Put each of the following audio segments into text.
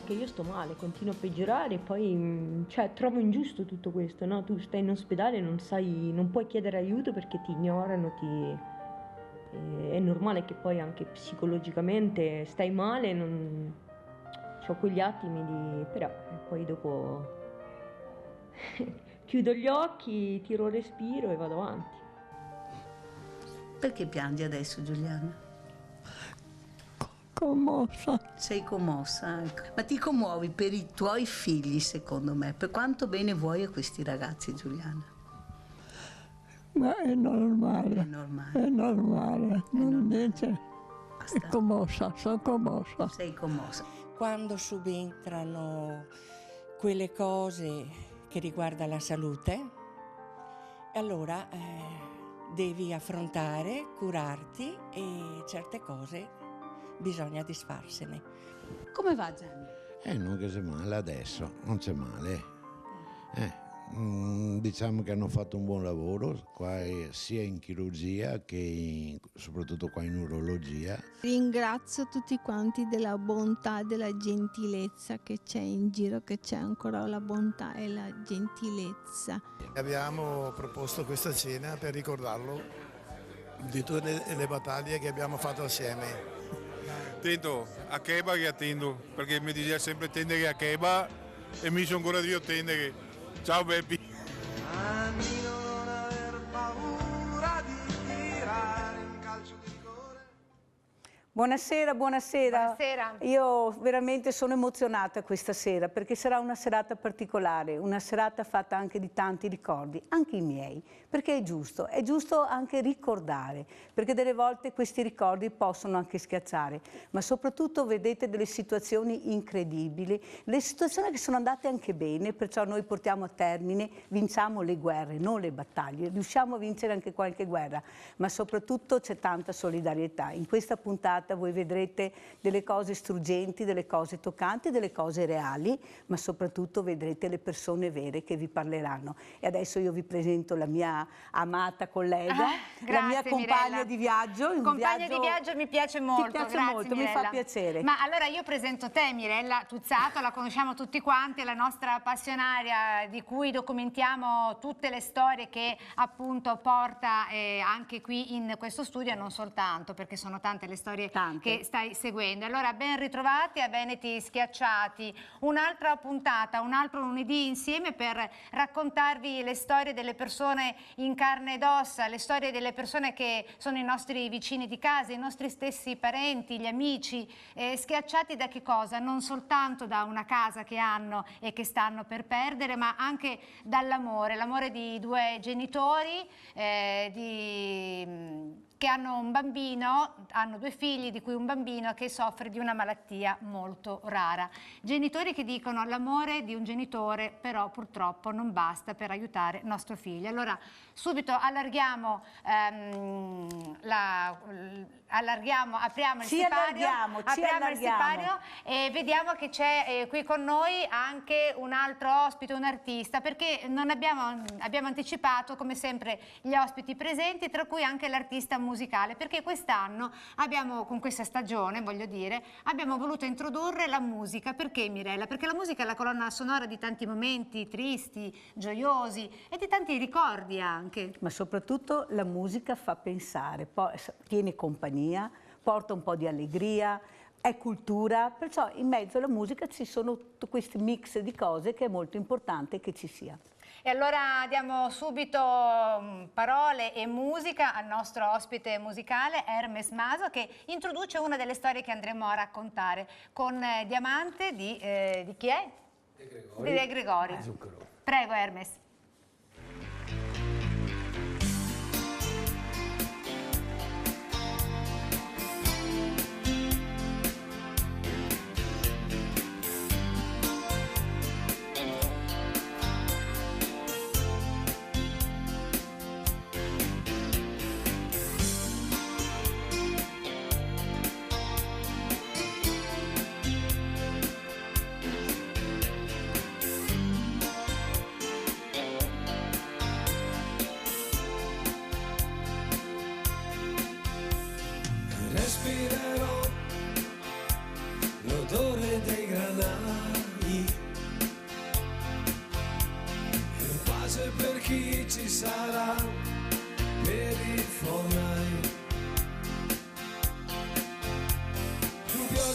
perché io sto male, continuo a peggiorare, poi cioè, trovo ingiusto tutto questo, no? Tu stai in ospedale, non puoi chiedere aiuto perché ti ignorano, è normale che poi anche psicologicamente stai male, ho quegli attimi però poi dopo chiudo gli occhi, tiro il respiro e vado avanti. Perché piangi adesso, Giuliana? Commossa. Sei commossa, ecco. Ma ti commuovi per i tuoi figli, secondo me. Per quanto bene vuoi a questi ragazzi, Giuliana? Ma è normale. È normale. È normale. Non niente. Basta. È commossa, sono commossa. Sei commossa. Quando subentrano quelle cose che riguardano la salute, allora devi affrontare, curarti e certe cose bisogna disfarsene. Come va, Gianni? Non che c'è male adesso, non c'è male. Diciamo che hanno fatto un buon lavoro qua, sia in chirurgia che soprattutto qua in urologia. Ringrazio tutti quanti della bontà e della gentilezza che c'è in giro, che c'è ancora la bontà e la gentilezza. Abbiamo proposto questa cena per ricordarlo di tutte le battaglie che abbiamo fatto assieme. Attento a Keba che attendo, perché mi diceva sempre tendere a Keba e mi sono ancora io tendere. Ciao Beppi. Non aver paura di tirare un calcio di rigore. Buonasera, buonasera. Buonasera. Io veramente sono emozionata questa sera perché sarà una serata particolare, una serata fatta anche di tanti ricordi, anche i miei, perché è giusto anche ricordare, perché delle volte questi ricordi possono anche schiacciare, ma soprattutto vedete delle situazioni incredibili, le situazioni che sono andate anche bene, perciò noi portiamo a termine, vinciamo le guerre, non le battaglie, riusciamo a vincere anche qualche guerra, ma soprattutto c'è tanta solidarietà. In questa puntata voi vedrete delle cose struggenti, delle cose toccanti, delle cose reali, ma soprattutto vedrete le persone vere che vi parleranno. E adesso io vi presento la mia amata collega, grazie, la mia compagna Mirella. di viaggio. Compagna di viaggio mi piace molto. Ti piace grazie, molto, Mirella. mi fa piacere. Ma allora io presento te, Mirella Tuzzato, la conosciamo tutti quanti, è la nostra passionaria di cui documentiamo tutte le storie che appunto porta anche qui in questo studio e non soltanto, perché sono tante le storie che stai seguendo. Allora ben ritrovati a Veneti Schiacciati, un'altra puntata, un altro lunedì insieme per raccontarvi le storie delle persone in carne ed ossa, le storie delle persone che sono i nostri vicini di casa, i nostri stessi parenti, gli amici, schiacciati da che cosa? Non soltanto da una casa che hanno e che stanno per perdere, ma anche dall'amore, l'amore di due genitori, che hanno un bambino, hanno due figli di cui un bambino che soffre di una malattia molto rara. Genitori che dicono l'amore di un genitore però purtroppo non basta per aiutare nostro figlio. Allora subito allarghiamo, apriamo il sipario e vediamo che c'è qui con noi anche un altro ospite, un artista, perché non abbiamo anticipato come sempre gli ospiti presenti, tra cui anche l'artista musicale, perché quest'anno con questa stagione, voglio dire, abbiamo voluto introdurre la musica. Perché, Mirella? Perché la musica è la colonna sonora di tanti momenti tristi, gioiosi e di tanti ricordi anche. Ma soprattutto la musica fa pensare, poi tiene compagnia, porta un po' di allegria, è cultura, perciò in mezzo alla musica ci sono tutti questi mix di cose che è molto importante che ci sia. E allora diamo subito parole e musica al nostro ospite musicale Hermes Maso, che introduce una delle storie che andremo a raccontare con Diamante di chi è? De Gregori. Prego Hermes.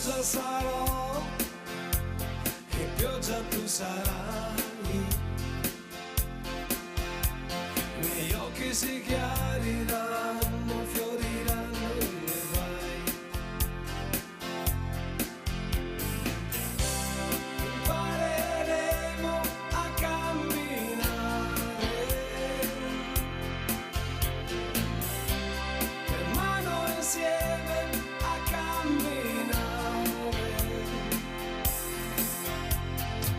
pioggia sarò, che pioggia tu sarai. I miei occhi si chiariranno, fioriranno e vai. Impareremo a camminare per mano insieme a camminare.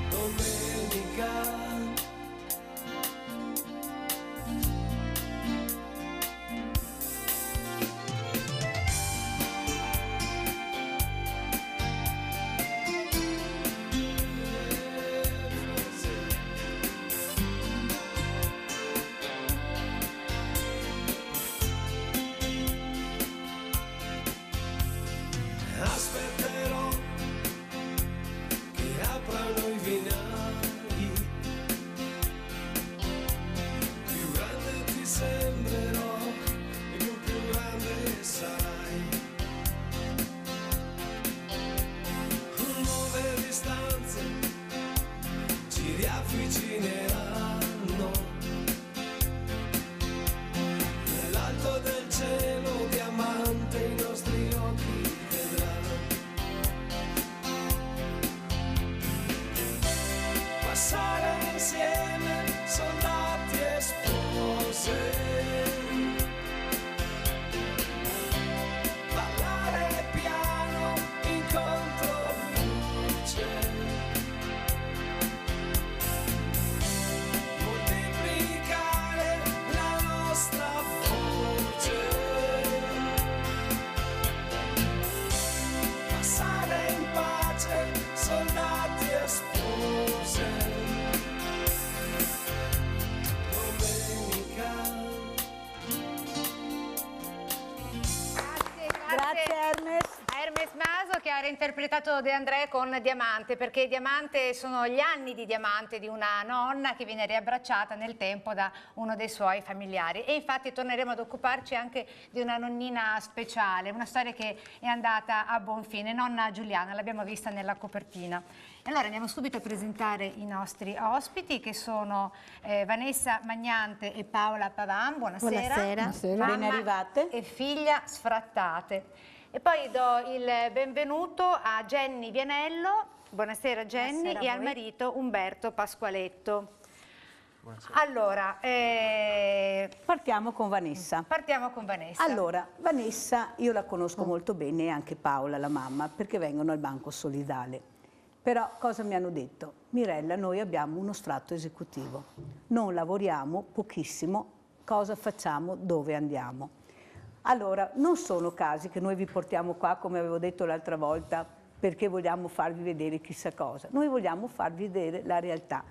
Domenica. Aspetterò che aprano i binari, più grande ti sembrerò e più grande sarai. Nuove distanze ci riavvicineranno, nell'alto del cielo diamante i nostri occhi vedranno. Passare insieme soldati e spose, ballare piano in controluce, moltiplicare la nostra voce, passare in pace soldati e spose. Grazie Hermes. A Hermes Maso che ha reinterpretato De André con Diamante, perché Diamante sono gli anni di Diamante di una nonna che viene riabbracciata nel tempo da uno dei suoi familiari. E infatti torneremo ad occuparci anche di una nonnina speciale, una storia che è andata a buon fine, nonna Giuliana, l'abbiamo vista nella copertina. E allora andiamo subito a presentare i nostri ospiti, che sono Vanessa Magnante e Paola Pavan. Buonasera. Buonasera. Buonasera. Ben arrivate. E figlia sfrattate. E poi do il benvenuto a Jenny Vianello, buonasera Jenny, Buonasera a e al voi. marito Umberto Pasqualetto. Buonasera. Allora, partiamo con Vanessa. Partiamo con Vanessa. Allora, Vanessa io la conosco molto bene, e anche Paola, la mamma, perché vengono al Banco Solidale. Però cosa mi hanno detto? Mirella, noi abbiamo uno sfratto esecutivo, non lavoriamo, pochissimo, cosa facciamo, dove andiamo? Allora, non sono casi che noi vi portiamo qua, come avevo detto l'altra volta, perché vogliamo farvi vedere chissà cosa. Noi vogliamo farvi vedere la realtà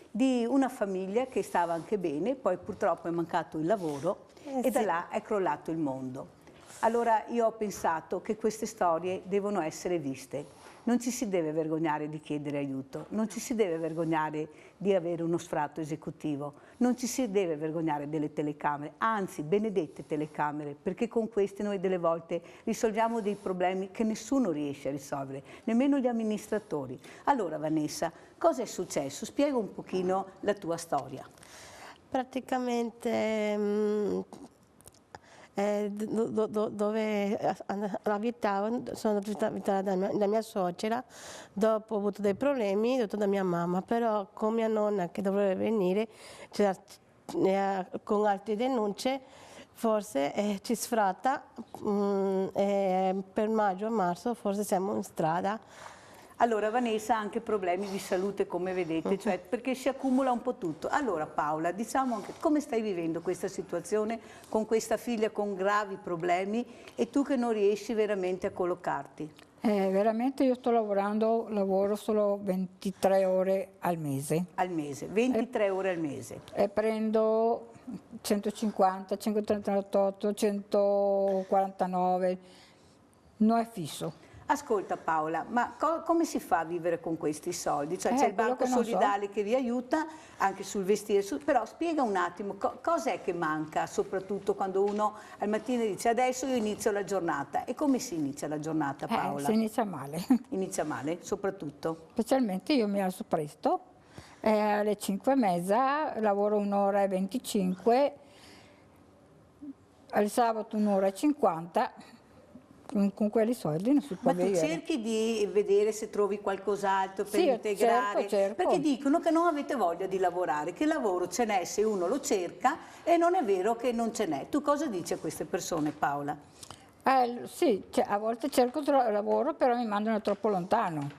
di una famiglia che stava anche bene, poi purtroppo è mancato il lavoro e da là è crollato il mondo. Allora io ho pensato che queste storie devono essere viste. Non ci si deve vergognare di chiedere aiuto, non ci si deve vergognare di avere uno sfratto esecutivo, non ci si deve vergognare delle telecamere, anzi benedette telecamere, perché con queste noi delle volte risolviamo dei problemi che nessuno riesce a risolvere, nemmeno gli amministratori. Allora Vanessa, cosa è successo? Spiega un pochino la tua storia. Praticamente dove abitavo, sono abitata da mia suocera, dopo ho avuto dei problemi dovuto da mia mamma, però con mia nonna che doveva venire con altre denunce, forse ci sfratta, per maggio o marzo forse siamo in strada. Allora Vanessa ha anche problemi di salute, come vedete, cioè perché si accumula un po' tutto. Allora Paola, diciamo anche come stai vivendo questa situazione con questa figlia con gravi problemi e tu che non riesci veramente a collocarti? Veramente io sto lavorando, lavoro solo 23 ore al mese. Al mese, 23 ore al mese. E prendo 150, 138, 149, non è fisso. Ascolta Paola, ma come si fa a vivere con questi soldi? Cioè c'è il quello banco che non solidale che vi aiuta anche sul vestire, però spiega un attimo cos'è che manca, soprattutto quando uno al mattino dice adesso io inizio la giornata. E come si inizia la giornata, Paola? Si inizia male. Inizia male, soprattutto? Specialmente io mi alzo presto, alle 5:30, lavoro 1:25, al sabato 1:50, con quelli soldi non si può Ma tu vivere. cerchi di vedere se trovi qualcos'altro per Sì, integrare? cerco. Perché dicono che non avete voglia di lavorare, che lavoro ce n'è se uno lo cerca e non è vero che non ce n'è. Tu cosa dici a queste persone, Paola? Sì, a volte cerco lavoro, però mi mandano troppo lontano.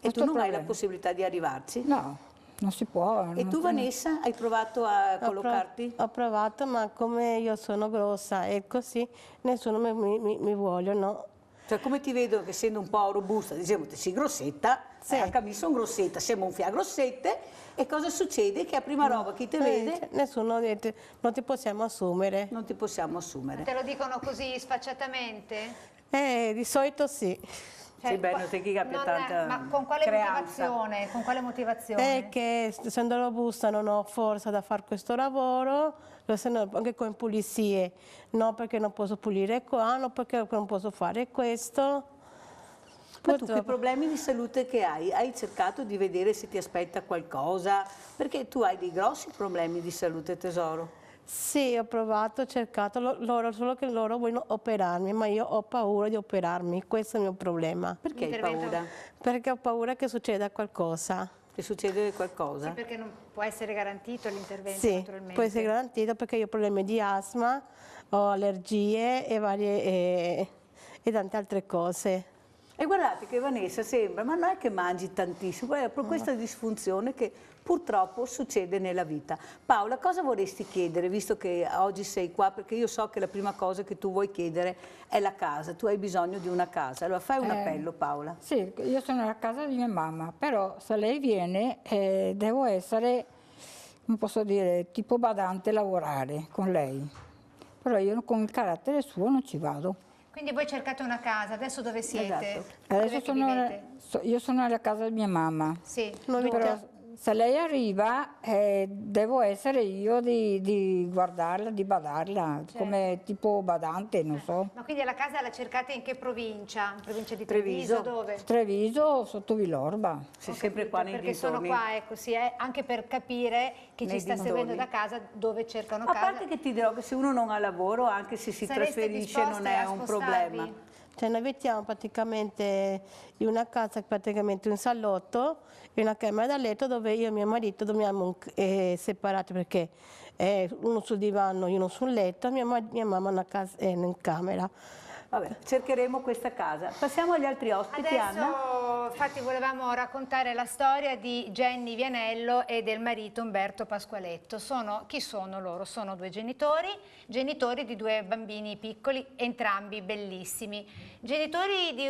E tu non hai la possibilità di arrivarci? No, non si può. E tu Vanessa, hai provato a collocarti? Ho provato, ma come io sono grossa e così, nessuno mi vuole, no? Cioè come ti vedo che essendo un po' robusta, diciamo che sei grossetta, Sì. anche a me sono grossetta, siamo un fia grossette, e cosa succede? Che a prima roba chi ti vede... Nessuno dice, non ti possiamo assumere. Non ti possiamo assumere. Te lo dicono così sfacciatamente? Di solito sì. Cioè, sì, beh, non ti capita tanta ma con quale creanza. motivazione? Con quale motivazione? È che essendo robusta non ho forza da fare questo lavoro, anche con pulizie, no perché non posso pulire qua, no perché non posso fare questo. Ma tu che problemi di salute che hai? Hai cercato di vedere se ti aspetta qualcosa? Perché tu hai dei grossi problemi di salute, tesoro. Sì, ho provato, ho cercato, solo che loro vogliono operarmi, ma io ho paura di operarmi, questo è il mio problema. Perché hai paura? Perché ho paura che succeda qualcosa. Che succede qualcosa? Sì, perché non può essere garantito l'intervento, Sì, naturalmente. può essere garantito perché io ho problemi di asma, ho allergie e varie e tante altre cose. E guardate che Vanessa sembra, ma non è che mangi tantissimo, è proprio questa disfunzione che purtroppo succede nella vita. Paola, cosa vorresti chiedere, visto che oggi sei qua? Perché io so che la prima cosa che tu vuoi chiedere è la casa, tu hai bisogno di una casa. Allora fai un appello, Paola. Sì, io sono alla casa di mia mamma, però se lei viene devo essere, come posso dire, tipo badante, lavorare con lei. Però io con il carattere suo non ci vado. Quindi voi cercate una casa, adesso dove siete? Adesso io sono alla casa di mia mamma. Sì. Però se lei arriva devo essere io di guardarla, di badarla, come tipo badante, non so. Ma quindi la casa la cercate in che provincia? In provincia di Treviso? Dove? Treviso, sotto Villorba. Sei sempre qua nei perché dintorni. sono qua, ecco, sì, anche per capire chi Nei ci sta dintorni. seguendo da casa dove cercano A casa. parte che ti dirò che se uno non ha lavoro, anche se si Sareste trasferisce, non disposte è a un spostarvi? problema. Cioè noi abitiamo praticamente in una casa, praticamente un salotto e una camera da letto dove io e mio marito dobbiamo separati perché uno sul divano, uno sul letto, mia mamma in camera. Vabbè, cercheremo questa casa. Passiamo agli altri ospiti, Anna. Adesso, infatti, volevamo raccontare la storia di Jenny Vianello e del marito Umberto Pasqualetto. Chi sono loro? Sono due genitori di due bambini piccoli, entrambi bellissimi. Genitori di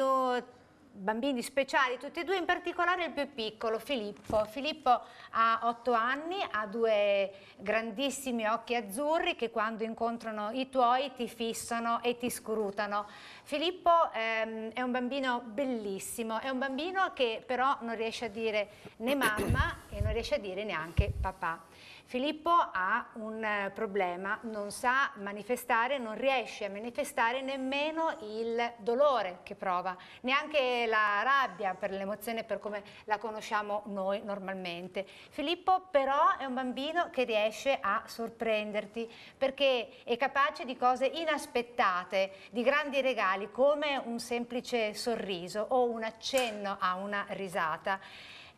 bambini speciali, tutti e due, in particolare il più piccolo, Filippo. Filippo ha 8 anni, ha due grandissimi occhi azzurri che quando incontrano i tuoi ti fissano e ti scrutano. Filippo è un bambino bellissimo, è un bambino che però non riesce a dire né mamma e non riesce a dire neanche papà. Filippo ha un problema, non sa manifestare, non riesce a manifestare nemmeno il dolore che prova, neanche la rabbia per l'emozione per come la conosciamo noi normalmente. Filippo però è un bambino che riesce a sorprenderti perché è capace di cose inaspettate, di grandi regali come un semplice sorriso o un accenno a una risata.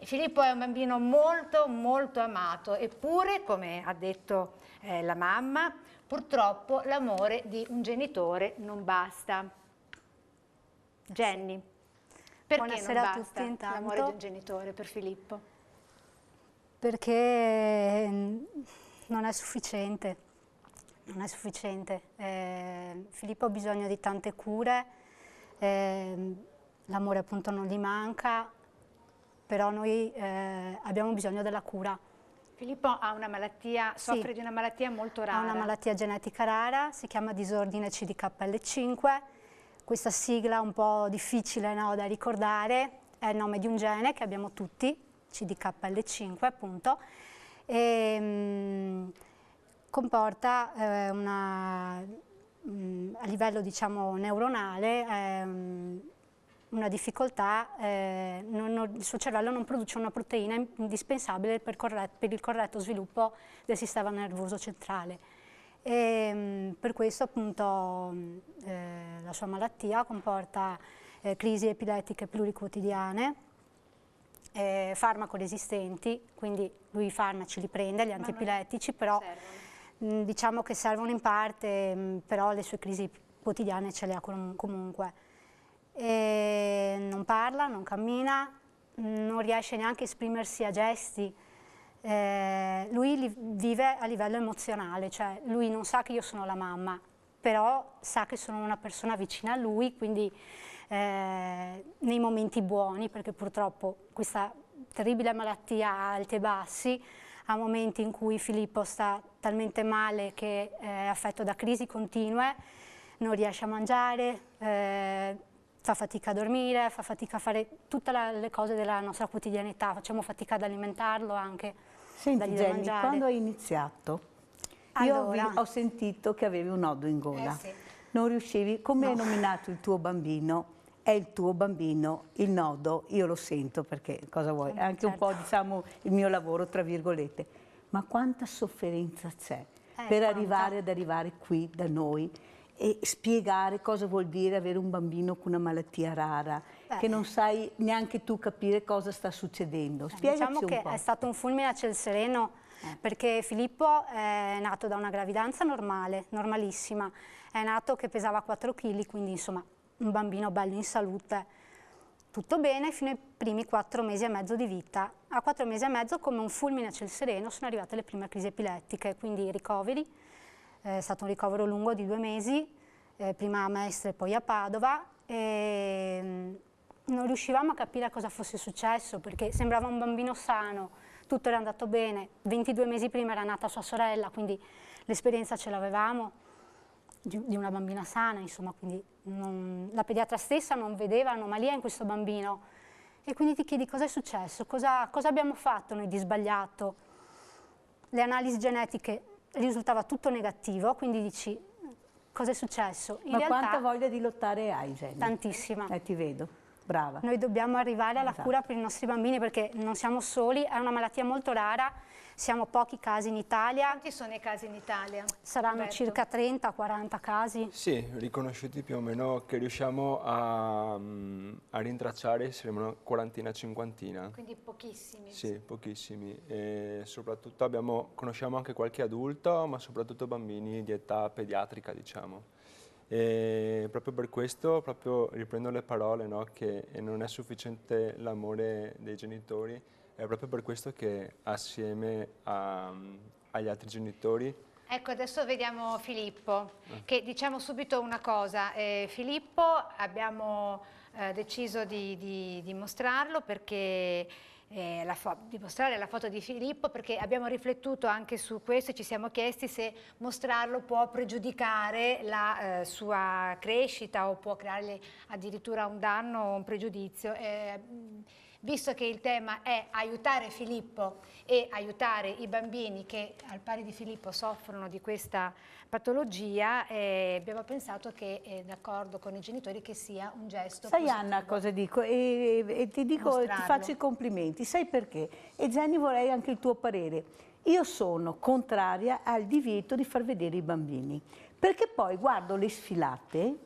Filippo è un bambino molto molto amato, eppure, come ha detto la mamma, purtroppo l'amore di un genitore non basta. Jenny, perché Buonasera non a basta tutti, l'amore di un genitore per Filippo? Perché non è sufficiente, Filippo ha bisogno di tante cure, l'amore appunto non gli manca, però noi abbiamo bisogno della cura. Filippo ha una malattia, soffre di una malattia molto rara. Ha una malattia genetica rara, si chiama disordine CDKL5, questa sigla un po' difficile, no, da ricordare, è il nome di un gene che abbiamo tutti, CDKL5 appunto, e comporta a livello diciamo neuronale una difficoltà, il suo cervello non produce una proteina indispensabile per il corretto sviluppo del sistema nervoso centrale. E per questo appunto la sua malattia comporta crisi epilettiche pluriquotidiane, farmaco resistenti, quindi lui i farmaci li prende, gli antiepilettici, però diciamo che servono in parte, però le sue crisi quotidiane ce le ha comunque. E non parla, non cammina, non riesce neanche a esprimersi a gesti. Lui vive a livello emozionale, cioè lui non sa che io sono la mamma, però sa che sono una persona vicina a lui, quindi nei momenti buoni, perché purtroppo questa terribile malattia ha alti e bassi, ha momenti in cui Filippo sta talmente male che è affetto da crisi continue, non riesce a mangiare, fa fatica a dormire, fa fatica a fare tutte le cose della nostra quotidianità, facciamo fatica ad alimentarlo anche. Senti Jenny, quando hai iniziato, io ho sentito che avevi un nodo in gola, sì. Non riuscivi, come hai nominato il tuo bambino? È il tuo bambino, il nodo, io lo sento perché, cosa vuoi, è anche un po' diciamo il mio lavoro tra virgolette, ma quanta sofferenza c'è per arrivare qui da noi e spiegare cosa vuol dire avere un bambino con una malattia rara, che non sai neanche tu capire cosa sta succedendo. Spiegaci diciamo che è stato un fulmine a ciel sereno, perché Filippo è nato da una gravidanza normale, normalissima, è nato che pesava 4 kg, quindi insomma un bambino bello in salute, tutto bene fino ai primi 4 mesi e mezzo di vita. A 4 mesi e mezzo, come un fulmine a ciel sereno, sono arrivate le prime crisi epilettiche, quindi ricoveri. È stato un ricovero lungo di 2 mesi, prima a Mestre e poi a Padova, e non riuscivamo a capire cosa fosse successo perché sembrava un bambino sano, tutto era andato bene, 22 mesi prima era nata sua sorella, quindi l'esperienza ce l'avevamo di una bambina sana, insomma, quindi la pediatra stessa non vedeva anomalia in questo bambino e quindi ti chiedi cosa è successo, cosa abbiamo fatto noi di sbagliato. Le analisi genetiche risultava tutto negativo, quindi dici cosa è successo? In realtà, quanta voglia di lottare hai, Jenny? Tantissima. Ti vedo, brava. Noi dobbiamo arrivare alla cura per i nostri bambini perché non siamo soli, è una malattia molto rara, siamo pochi casi in Italia. Quanti sono i casi in Italia? Saranno circa 30-40 casi. Sì, riconosciuti più o meno che riusciamo a rintracciare, saremo una quarantina, cinquantina. Quindi pochissimi. Sì, pochissimi. E soprattutto conosciamo anche qualche adulto, ma soprattutto bambini di età pediatrica, diciamo. E proprio per questo, proprio riprendo le parole, no, che non è sufficiente l'amore dei genitori, è proprio per questo che assieme agli altri genitori. Ecco, adesso vediamo Filippo, che diciamo subito una cosa. Filippo abbiamo deciso di mostrarlo perché di mostrare la foto di Filippo perché abbiamo riflettuto anche su questo e ci siamo chiesti se mostrarlo può pregiudicare la sua crescita o può crearle addirittura un danno o un pregiudizio. Visto che il tema è aiutare Filippo e aiutare i bambini che al pari di Filippo soffrono di questa patologia, abbiamo pensato che, d'accordo con i genitori, che sia un gesto Sai positivo. Anna cosa dico? E ti dico, ti faccio i complimenti. Sai perché? E Jenny, vorrei anche il tuo parere. Io sono contraria al divieto di far vedere i bambini, perché poi guardo le sfilate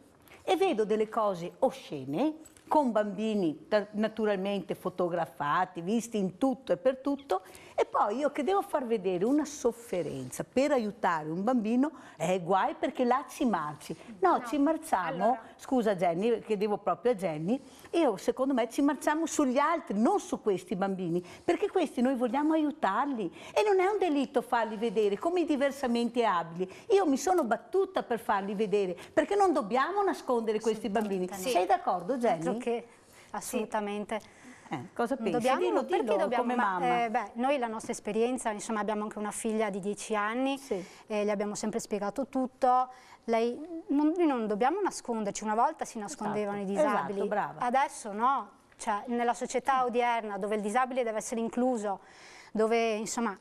e vedo delle cose oscene, con bambini naturalmente fotografati, visti in tutto e per tutto, e poi io che devo far vedere una sofferenza per aiutare un bambino, guai perché là ci marci. No, ci marciamo, scusa Jenny, chiedevo proprio a Jenny, secondo me ci marciamo sugli altri, non su questi bambini, perché questi noi vogliamo aiutarli e non è un delitto farli vedere come i diversamente abili. Io mi sono battuta per farli vedere, perché non dobbiamo nascondere questi bambini. Sì. Sei d'accordo Jenny? Che assolutamente. Cosa pensi? Dobbiamo, Dillo perché dobbiamo? come mamma. Noi la nostra esperienza, insomma, abbiamo anche una figlia di 10 anni, le abbiamo sempre spiegato tutto. Noi non dobbiamo nasconderci, una volta si nascondevano i disabili, esatto, brava. adesso no, cioè, nella società odierna dove il disabile deve essere incluso, dove insomma...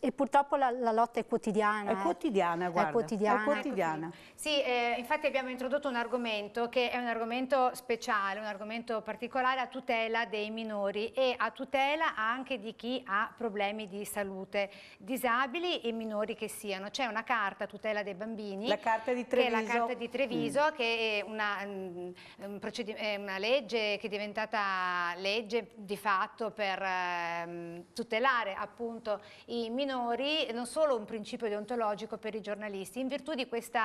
E purtroppo la lotta è quotidiana. È quotidiana, guarda. È quotidiana. È quotidiana. Sì, infatti abbiamo introdotto un argomento che è un argomento speciale, un argomento particolare a tutela dei minori e a tutela anche di chi ha problemi di salute, disabili e minori che siano. C'è una carta a tutela dei bambini. La Carta di Treviso. Che è la Carta di Treviso, che è una legge che è diventata legge di fatto per tutelare appunto i minori, non solo un principio deontologico per i giornalisti. In virtù di questo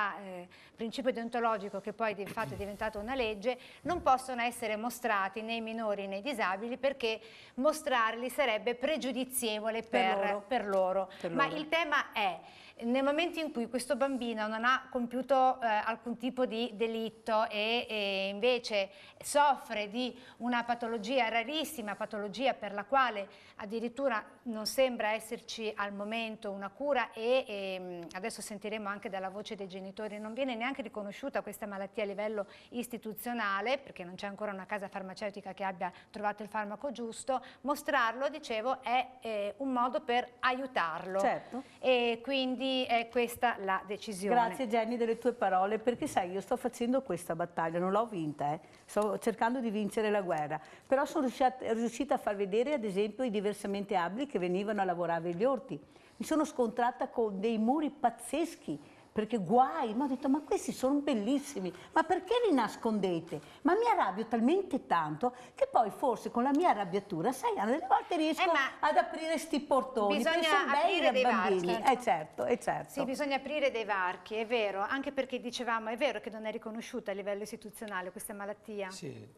principio deontologico, che poi di fatto è diventato una legge, non possono essere mostrati né i minori né i disabili, perché mostrarli sarebbe pregiudizievole per loro. Ma il tema è: nel momento in cui questo bambino non ha compiuto alcun tipo di delitto e invece soffre di una patologia, rarissima patologia per la quale addirittura non sembra esserci al momento una cura e adesso sentiremo anche dalla voce dei genitori, non viene neanche riconosciuta questa malattia a livello istituzionale, perché non c'è ancora una casa farmaceutica che abbia trovato il farmaco giusto, mostrarlo, dicevo, è un modo per aiutarlo. Certo. E quindi è questa la decisione. Grazie Jenny delle tue parole, perché sai, io sto facendo questa battaglia, non l'ho vinta, sto cercando di vincere la guerra, però sono riuscita a far vedere ad esempio i diversamente abili che venivano a lavorare agli orti. Mi sono scontrata con dei muri pazzeschi, perché guai, ma ho detto, ma questi sono bellissimi, ma perché li nascondete? Ma mi arrabbio talmente tanto che poi forse con la mia arrabbiatura, sai, delle volte riesco ad aprire sti portoni, bisogna perché sono belli aprire dei bambini. varchi. Certo. Sì, bisogna aprire dei varchi, è vero, anche perché dicevamo, è vero che non è riconosciuta a livello istituzionale questa malattia? Sì,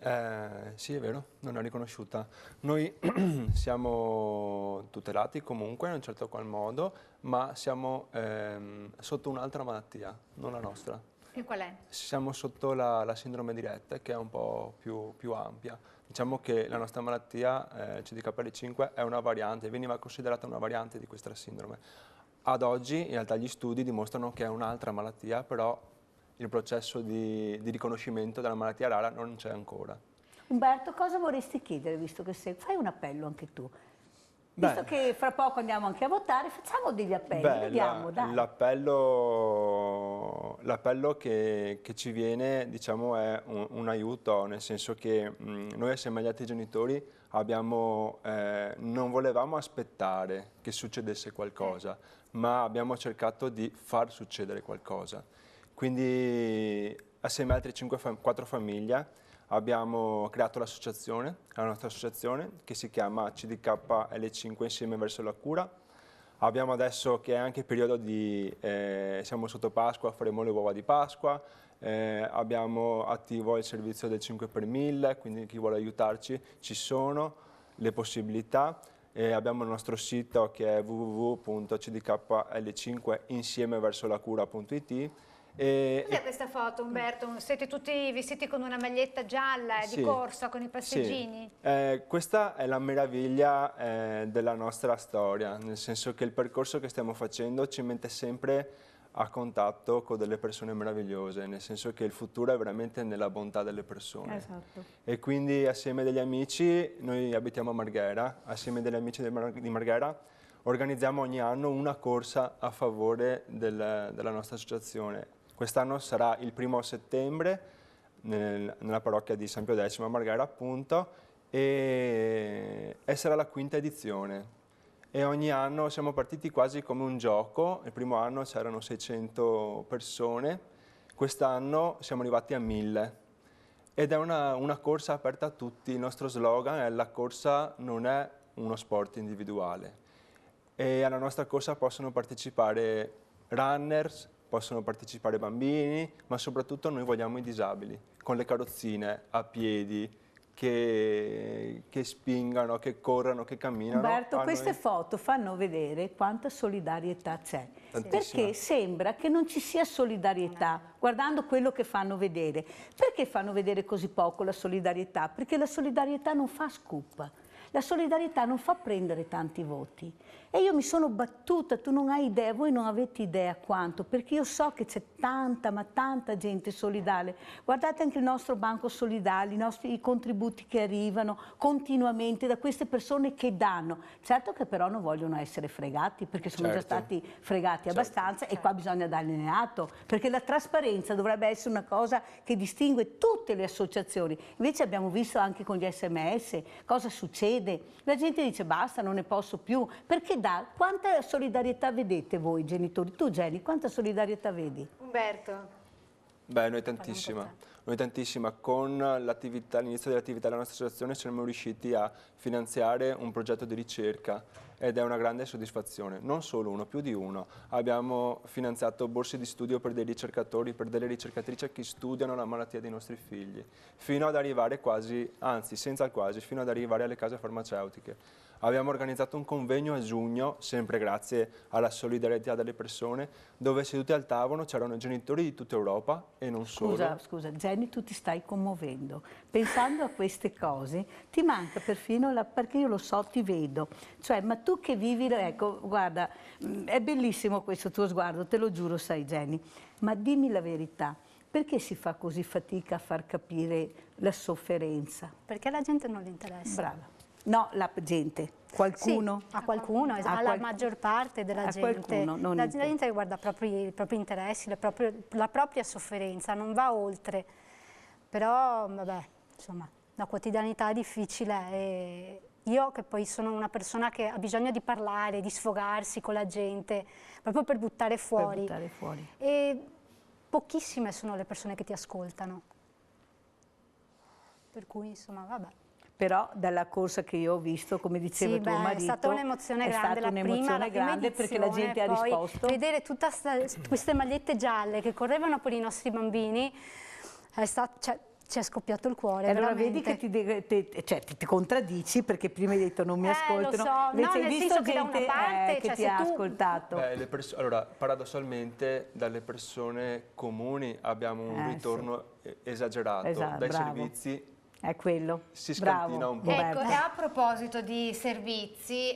sì, è vero, non è riconosciuta. Noi siamo tutelati comunque in un certo qual modo, ma siamo sotto un'altra malattia, non la nostra. E qual è? Siamo sotto la sindrome di Rett, che è un po' più ampia. Diciamo che la nostra malattia, CDKL5, è una variante, veniva considerata una variante di questa sindrome. Ad oggi, in realtà, gli studi dimostrano che è un'altra malattia, però il processo di riconoscimento della malattia rara non c'è ancora. Umberto, cosa vorresti chiedere, visto che fai un appello anche tu? Visto che fra poco andiamo anche a votare, facciamo degli appelli, vediamo, dai. L'appello che ci viene, diciamo, è un aiuto, nel senso che noi assieme agli altri genitori non volevamo aspettare che succedesse qualcosa, ma abbiamo cercato di far succedere qualcosa. Quindi assieme ad altre 4 famiglie abbiamo creato l'associazione, la nostra associazione, che si chiama CDKL5 Insieme Verso la Cura. Abbiamo adesso, che è anche periodo siamo sotto Pasqua, faremo le uova di Pasqua, abbiamo attivo il servizio del 5 per 1000, quindi chi vuole aiutarci ci sono le possibilità. Abbiamo il nostro sito che è www.cdkl5insiemeversolacura.it. Cos'è questa foto, Umberto? Siete tutti vestiti con una maglietta gialla di corsa con i passeggini? Sì. Questa è la meraviglia della nostra storia, nel senso che il percorso che stiamo facendo ci mette sempre a contatto con delle persone meravigliose, nel senso che il futuro è veramente nella bontà delle persone. Esatto. E quindi assieme degli amici, noi abitiamo a Marghera, assieme degli amici di Marghera organizziamo ogni anno una corsa a favore della nostra associazione. Quest'anno sarà il 1° settembre nella parrocchia di San Pio X a Marghera, appunto, e sarà la 5ª edizione. E ogni anno siamo partiti quasi come un gioco. Il primo anno c'erano 600 persone, quest'anno siamo arrivati a 1000. Ed è una corsa aperta a tutti. Il nostro slogan è: la corsa non è uno sport individuale. E alla nostra corsa possono partecipare runners, possono partecipare bambini, ma soprattutto noi vogliamo i disabili, con le carrozzine, a piedi, che spingano, che corrano, che camminano. Umberto, queste foto fanno vedere quanta solidarietà c'è, perché sembra che non ci sia solidarietà, guardando quello che fanno vedere. Perché fanno vedere così poco la solidarietà? Perché la solidarietà non fa scoop. La solidarietà non fa prendere tanti voti. E io mi sono battuta, tu non hai idea, voi non avete idea quanto, perché io so che c'è tanta, ma tanta gente solidale. Guardate anche il nostro banco solidale, i contributi che arrivano continuamente da queste persone che danno. Certo che però non vogliono essere fregati, perché sono già stati fregati abbastanza e qua bisogna darne atto, perché la trasparenza dovrebbe essere una cosa che distingue tutte le associazioni. Invece abbiamo visto anche con gli SMS cosa succede. La gente dice basta, non ne posso più, perché quanta solidarietà vedete voi genitori? Tu Jenny, quanta solidarietà vedi? Umberto? Beh, noi tantissima. Con l'inizio dell'attività della nostra associazione siamo riusciti a finanziare un progetto di ricerca ed è una grande soddisfazione, non solo uno, più di uno. Abbiamo finanziato borse di studio per dei ricercatori, per delle ricercatrici che studiano la malattia dei nostri figli, fino ad arrivare fino ad arrivare alle case farmaceutiche. Abbiamo organizzato un convegno a giugno, sempre grazie alla solidarietà delle persone, dove seduti al tavolo c'erano genitori di tutta Europa e non solo. Scusa, Jenny, tu ti stai commuovendo. Pensando a queste cose, ti manca perfino, perché io lo so, ti vedo. Cioè, ma tu che vivi, ecco, guarda, è bellissimo questo tuo sguardo, te lo giuro, sai Jenny, ma dimmi la verità. Perché si fa così fatica a far capire la sofferenza? Perché alla gente non gli interessa. Brava. No, la gente, qualcuno? Sì, a qualcuno, alla maggior parte della gente. Qualcuno, la gente guarda i propri interessi, la propria sofferenza, non va oltre. Però, vabbè, insomma, la quotidianità è difficile e io che poi sono una persona che ha bisogno di parlare, di sfogarsi con la gente, proprio per buttare fuori. E pochissime sono le persone che ti ascoltano. Per cui, insomma, vabbè. Però dalla corsa che io ho visto, come diceva tuo marito, è stata un'emozione grande, la prima grande perché la gente ha risposto. Vedere tutte queste magliette gialle che correvano per i nostri bambini, ci è scoppiato il cuore. E allora veramente. vedi che ti contraddici, perché prima hai detto non mi ascoltano, lo so. invece no, hai visto senso gente che da una parte, che ti ha ascoltato. Beh, allora, paradossalmente dalle persone comuni abbiamo un ritorno esagerato, dai servizi. È quello. Si scantina un po'. Ecco, e a proposito di servizi,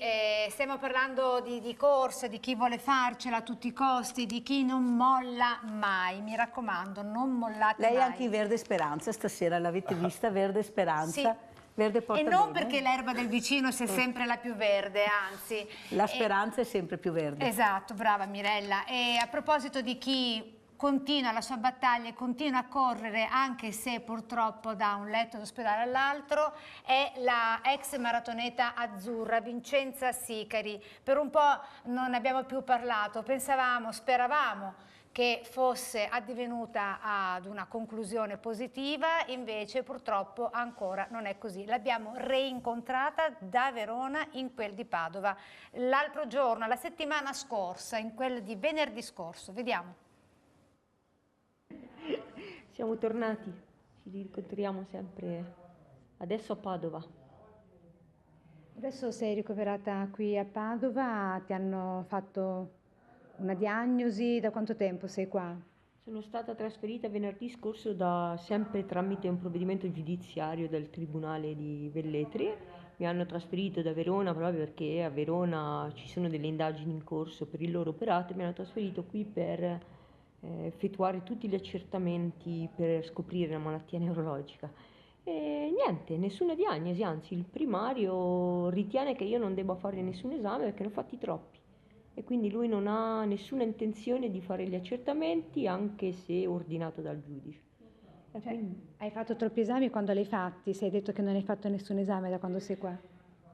stiamo parlando di corsa, di chi vuole farcela a tutti i costi, di chi non molla mai. Mi raccomando, non mollate mai. Lei anche in Verde Speranza, stasera l'avete vista, Verde Speranza? Sì. Verde porta e non bene. perché l'erba del vicino sia sempre la più verde, anzi. La speranza è sempre più verde. Esatto, brava Mirella. E a proposito di chi continua la sua battaglia e continua a correre anche se purtroppo da un letto d'ospedale all'altro, è la ex maratoneta azzurra Vincenza Sicari. Per un po' non abbiamo più parlato, speravamo che fosse addivenuta ad una conclusione positiva, invece purtroppo ancora non è così. L'abbiamo reincontrata da Verona in quel di Padova l'altro giorno, la settimana scorsa, in quel di venerdì scorso. Vediamo. Siamo tornati, ci incontriamo sempre adesso a Padova. Adesso sei ricoverata qui a Padova, ti hanno fatto una diagnosi, da quanto tempo sei qua? Sono stata trasferita venerdì scorso sempre tramite un provvedimento giudiziario del Tribunale di Velletri. Mi hanno trasferito da Verona proprio perché a Verona ci sono delle indagini in corso per il loro operato e mi hanno trasferito qui per effettuare tutti gli accertamenti per scoprire la malattia neurologica. E niente, nessuna diagnosi, anzi il primario ritiene che io non debba fare nessun esame perché ne ho fatti troppi e quindi lui non ha nessuna intenzione di fare gli accertamenti anche se ordinato dal giudice. Hai fatto troppi esami quando li hai fatti? Se hai detto che non hai fatto nessun esame da quando sei qua?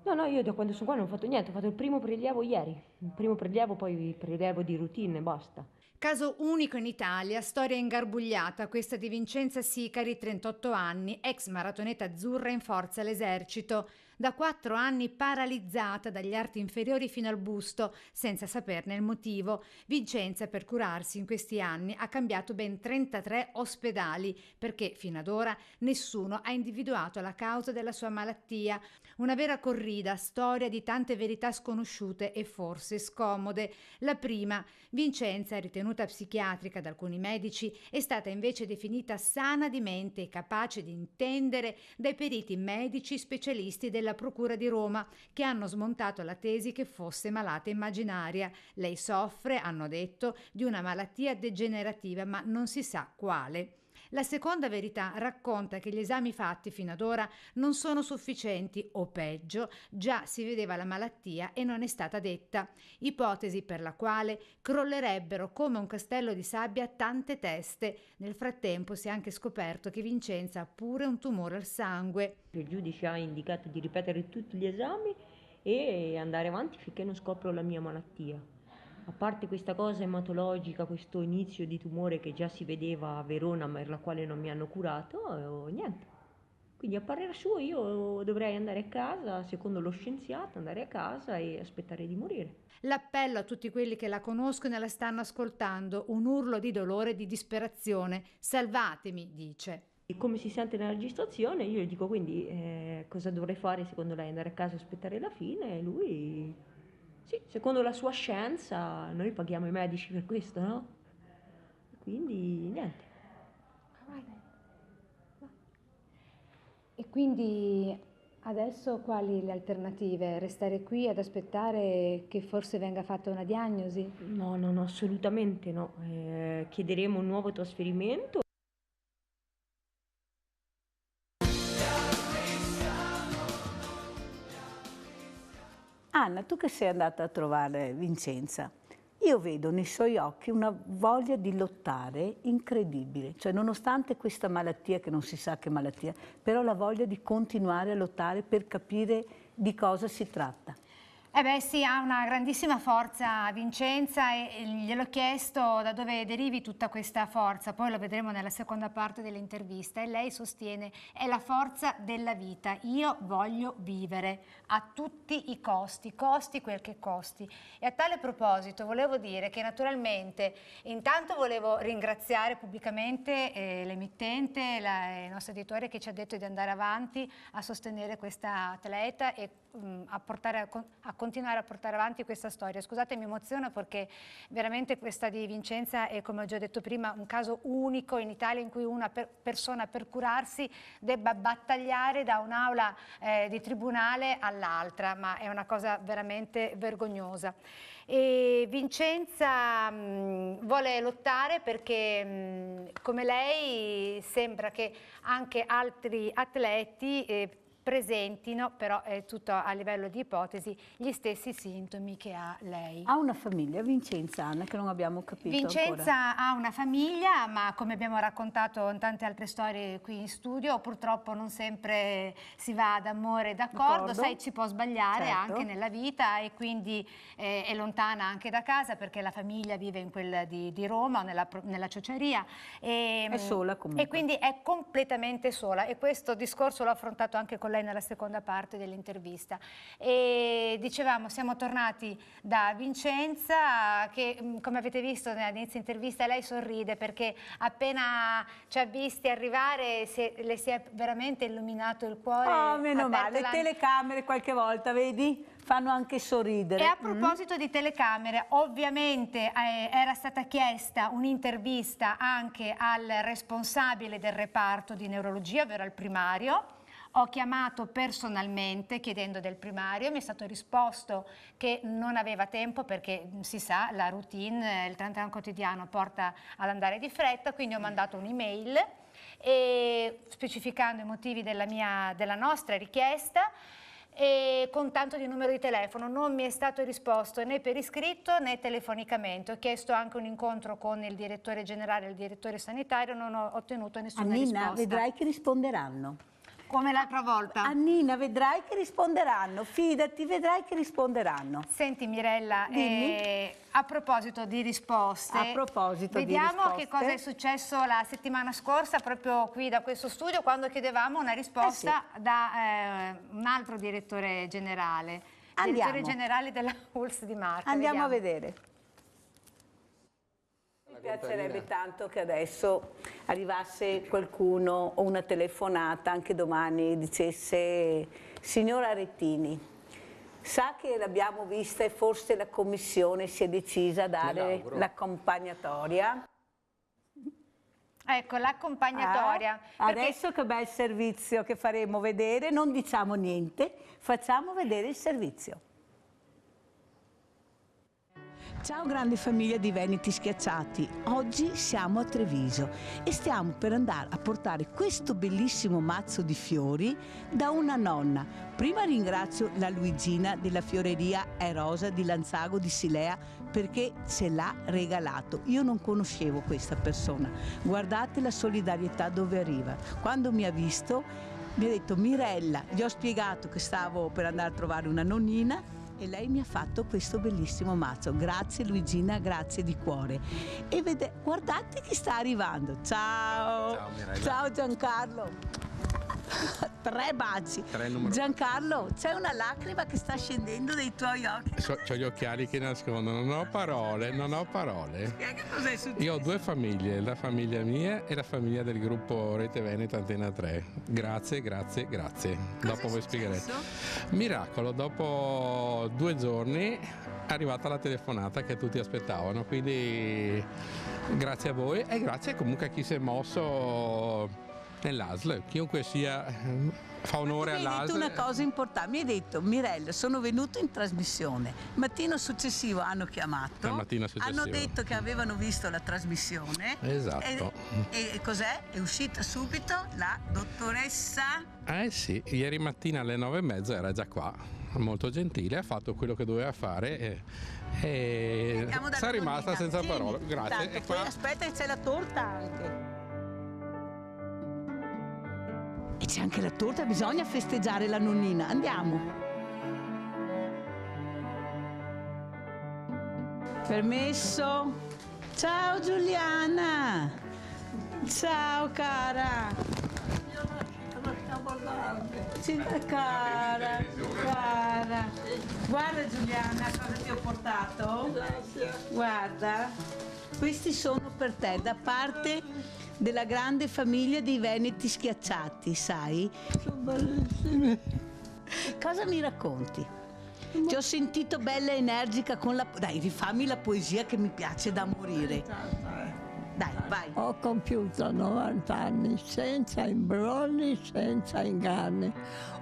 No, io da quando sono qua non ho fatto niente, ho fatto il primo prelievo ieri, il primo prelievo, poi il prelievo di routine e basta. Caso unico in Italia, storia ingarbugliata, questa di Vincenza Sicari, 38 anni, ex maratoneta azzurra in forza all'esercito. Da 4 anni paralizzata dagli arti inferiori fino al busto, senza saperne il motivo. Vincenza, per curarsi in questi anni, ha cambiato ben 33 ospedali, perché fino ad ora nessuno ha individuato la causa della sua malattia. Una vera corrida, storia di tante verità sconosciute e forse scomode. La prima, Vincenza, ritenuta psichiatrica da alcuni medici, è stata invece definita sana di mente e capace di intendere dai periti medici specialisti della Procura di Roma, che hanno smontato la tesi che fosse malata immaginaria. Lei soffre, hanno detto, di una malattia degenerativa, ma non si sa quale. La seconda verità racconta che gli esami fatti fino ad ora non sono sufficienti o peggio, già si vedeva la malattia e non è stata detta, ipotesi per la quale crollerebbero come un castello di sabbia tante teste. Nel frattempo si è anche scoperto che Vincenza ha pure un tumore al sangue. Il giudice ha indicato di ripetere tutti gli esami e andare avanti finché non scopro la mia malattia. A parte questa cosa ematologica, questo inizio di tumore che già si vedeva a Verona ma per la quale non mi hanno curato, niente. Quindi a parere suo io dovrei andare a casa, secondo lo scienziato, andare a casa e aspettare di morire. L'appello a tutti quelli che la conoscono e la stanno ascoltando, un urlo di dolore e di disperazione. Salvatemi, dice. E come si sente nella registrazione, io gli dico quindi cosa dovrei fare secondo lei, andare a casa e aspettare la fine, e lui... Sì, secondo la sua scienza, noi paghiamo i medici per questo, no? Quindi, niente. E quindi adesso quali le alternative? Restare qui ad aspettare che forse venga fatta una diagnosi? No, assolutamente no. Chiederemo un nuovo trasferimento. Anna, tu che sei andata a trovare Vincenza, io vedo nei suoi occhi una voglia di lottare incredibile, cioè nonostante questa malattia, che non si sa che malattia, però la voglia di continuare a lottare per capire di cosa si tratta. Eh beh sì, ha una grandissima forza Vincenza e gliel'ho chiesto da dove derivi tutta questa forza, poi lo vedremo nella seconda parte dell'intervista, e lei sostiene è la forza della vita, io voglio vivere a tutti i costi, costi quel che costi. E a tale proposito volevo dire che naturalmente intanto volevo ringraziare pubblicamente l'emittente, il nostro editore che ci ha detto di andare avanti a sostenere questa atleta e a continuare a portare avanti questa storia. Scusate, mi emoziono perché veramente questa di Vincenza è, come ho già detto prima, un caso unico in Italia in cui una persona per curarsi debba battagliare da un'aula di tribunale all'altra, ma è una cosa veramente vergognosa. E Vincenza vuole lottare perché come lei sembra che anche altri atleti presentino, però è tutto a livello di ipotesi, gli stessi sintomi che ha lei. Ha una famiglia, Vincenza, Anna, che non abbiamo capito Vincenza ancora. ha una famiglia, ma come abbiamo raccontato in tante altre storie qui in studio, purtroppo non sempre si va d'amore e d'accordo, sai, ci può sbagliare anche nella vita e quindi è lontana anche da casa perché la famiglia vive in quella di Roma, nella Ciociaria. È sola comunque. E quindi è completamente sola e questo discorso l'ho affrontato anche con lei nella seconda parte dell'intervista. E dicevamo, siamo tornati da Vincenza che, come avete visto all'inizio intervista, lei sorride perché appena ci ha visti arrivare le si è veramente illuminato il cuore. Oh, meno male, le telecamere qualche volta, vedi? Fanno anche sorridere. E a proposito di telecamere, ovviamente era stata chiesta un'intervista anche al responsabile del reparto di neurologia, ovvero al primario. Ho chiamato personalmente chiedendo del primario, mi è stato risposto che non aveva tempo perché si sa, la routine, il 31 quotidiano porta ad andare di fretta, quindi ho mandato un'email specificando i motivi della nostra richiesta e con tanto di numero di telefono. Non mi è stato risposto né per iscritto né telefonicamente. Ho chiesto anche un incontro con il direttore generale e il direttore sanitario, non ho ottenuto nessuna risposta. Annina, vedrai che risponderanno. Come l'altra volta. Annina, vedrai che risponderanno, fidati, vedrai che risponderanno. Senti Mirella, a proposito di risposte, vediamo che cosa è successo la settimana scorsa proprio qui da questo studio quando chiedevamo una risposta da un altro direttore generale, direttore generale della ULSS di Marca. Andiamo a vedere. Mi piacerebbe tanto che adesso arrivasse qualcuno o una telefonata anche domani dicesse Signora Rettini, sa che l'abbiamo vista e forse la commissione si è decisa a dare l'accompagnatoria? Ecco, l'accompagnatoria. Adesso che bel servizio che faremo vedere, non diciamo niente, facciamo vedere il servizio. Ciao grande famiglia di Veneti Schiacciati, oggi siamo a Treviso e stiamo per andare a portare questo bellissimo mazzo di fiori da una nonna. Prima ringrazio la Luigina della fioreria Rosa di Lanzago di Silea perché ce l'ha regalato. Io non conoscevo questa persona, guardate la solidarietà dove arriva. Quando mi ha visto mi ha detto Mirella, gli ho spiegato che stavo per andare a trovare una nonnina e lei mi ha fatto questo bellissimo mazzo. Grazie Luigina, grazie di cuore. E guardate chi sta arrivando. Ciao! Ciao Mirella. Ciao Giancarlo! 3 baci. 3 numero. Giancarlo, c'è una lacrima che sta scendendo dai tuoi occhi. C'ho gli occhiali che nascondono, non ho parole, non ho parole. Spiega cos'è successo. Io ho 2 famiglie, la famiglia mia e la famiglia del gruppo Rete Veneta Antena 3. Grazie, grazie, grazie. Dopo voi spiegherete. Miracolo, dopo 2 giorni è arrivata la telefonata che tutti aspettavano, quindi grazie a voi e grazie comunque a chi si è mosso nell'ASL, chiunque sia, fa onore all'ASL. Mi hai detto una cosa importante, mi hai detto Mirella, sono venuto in trasmissione, mattino successivo hanno chiamato, hanno detto che avevano visto la trasmissione. Esatto. E cos'è? È uscita subito la dottoressa? Eh sì, ieri mattina alle 9:30 era già qua, molto gentile, ha fatto quello che doveva fare e è rimasta senza parole. Grazie. Tanto, poi aspetta che c'è la torta anche. E c'è anche la torta, bisogna festeggiare la nonnina. Andiamo. Permesso. Ciao Giuliana. Ciao cara. Cara, cara. Guarda Giuliana cosa ti ho portato. Grazie. Guarda, questi sono per te da parte della grande famiglia dei Veneti Schiacciati, sai? Sono bellissimi. Cosa mi racconti? Ti ho sentito bella e energica con la... Dai, rifammi la poesia che mi piace da morire. Dai, vai. Ho compiuto 90 anni senza imbrogli, senza inganni.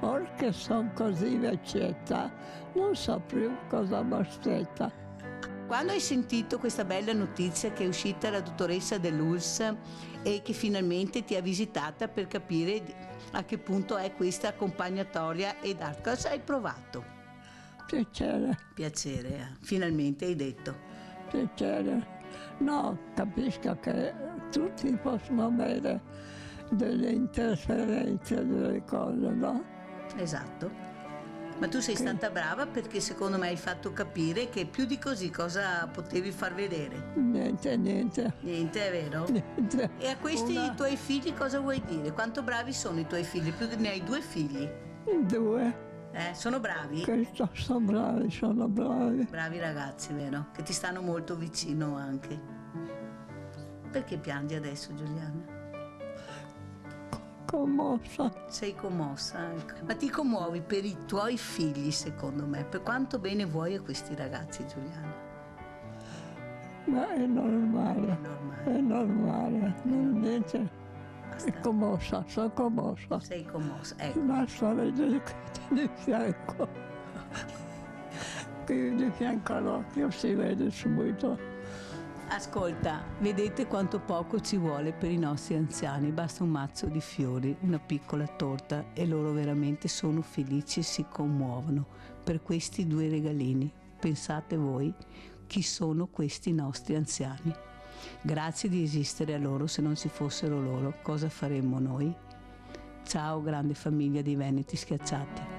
Or che sono così vecchietta, non so più cosa mi aspetta. Quando hai sentito questa bella notizia che è uscita la dottoressa dell'ULSS e che finalmente ti ha visitata per capire a che punto è questa accompagnatoria ed arte, cosa hai provato? Piacere. Piacere, finalmente hai detto. Piacere. No, capisco che tutti possono avere delle interferenze, delle cose, no? Esatto. Ma tu sei stata brava perché secondo me hai fatto capire che più di così cosa potevi far vedere. Niente. Niente, è vero? Niente. E a questi tuoi figli cosa vuoi dire? Quanto bravi sono i tuoi figli? Più che ne hai 2 figli. 2. Sono bravi? Sono bravi. Bravi ragazzi, vero? Che ti stanno molto vicino anche. Perché piangi adesso, Giuliana? Commossa. Sei commossa, ecco. Ma ti commuovi per i tuoi figli, secondo me. Per quanto bene vuoi a questi ragazzi, Giuliana? Ma è normale. È normale. Non niente. Basta. È commossa, sono commossa. Sei commossa, ecco. Basta vedere di fianco. Qui di fianco all'occhio si vede subito. Ascolta, vedete quanto poco ci vuole per i nostri anziani, basta un mazzo di fiori, una piccola torta e loro veramente sono felici e si commuovono per questi 2 regalini. Pensate voi chi sono questi nostri anziani. Grazie di esistere a loro, se non ci fossero loro cosa faremmo noi? Ciao grande famiglia di Veneti Schiacciati.